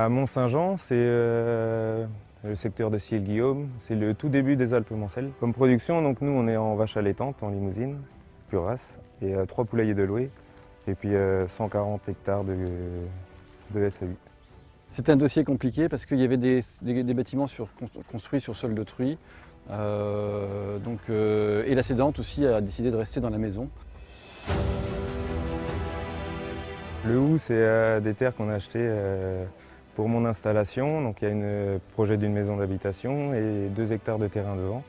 À Mont-Saint-Jean, c'est le secteur de Ciel-Guillaume. C'est le tout début des Alpes-Mancelles. Comme production, donc nous, on est en vache allaitante, en limousine, pure race, et 3 poulaillers de louer, et puis 140 hectares de SAU. C'était un dossier compliqué parce qu'il y avait des bâtiments construits sur sol d'autrui. Et la cédante aussi a décidé de rester dans la maison. Le Houx, c'est des terres qu'on a achetées pour mon installation. Donc il y a un projet d'une maison d'habitation et 2 hectares de terrain devant.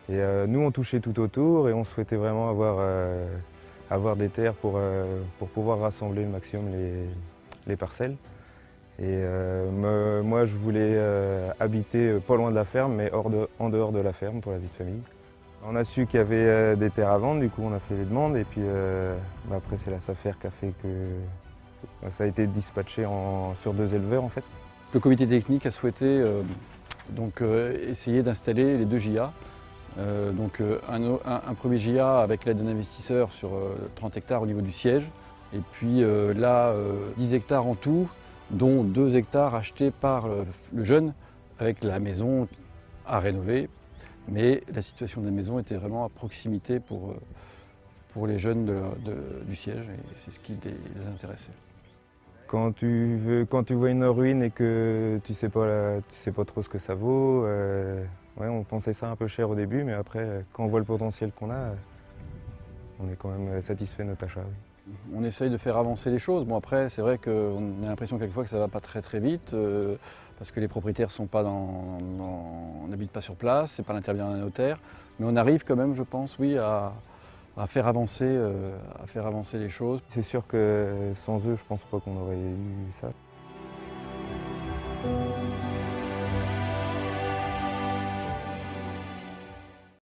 Et nous, on touchait tout autour et on souhaitait vraiment avoir des terres pour pouvoir rassembler le maximum les parcelles. Et moi, je voulais habiter pas loin de la ferme, mais en dehors de la ferme pour la vie de famille. On a su qu'il y avait des terres à vendre, du coup on a fait les demandes et puis après c'est la SAFER qui a fait que ça a été dispatché sur 2 éleveurs en fait. Le comité technique a souhaité essayer d'installer les 2 JA. Un premier JA avec l'aide d'un investisseur sur 30 hectares au niveau du siège. Et puis 10 hectares en tout, dont 2 hectares achetés par le jeune avec la maison à rénover. Mais la situation de la maison était vraiment à proximité pour les jeunes du siège et c'est ce qui les intéressait. Quand tu vois une ruine et que tu sais pas trop ce que ça vaut, ouais, on pensait ça un peu cher au début, mais après, quand on voit le potentiel qu'on a, on est quand même satisfait de notre achat. Oui. On essaye de faire avancer les choses. Bon après, c'est vrai qu'on a l'impression quelquefois que ça ne va pas très vite, parce que les propriétaires n'habitent pas sur place, c'est pas l'intermédiaire d'un notaire. Mais on arrive quand même, je pense, oui, à faire avancer les choses. C'est sûr que sans eux, je pense pas qu'on aurait eu ça.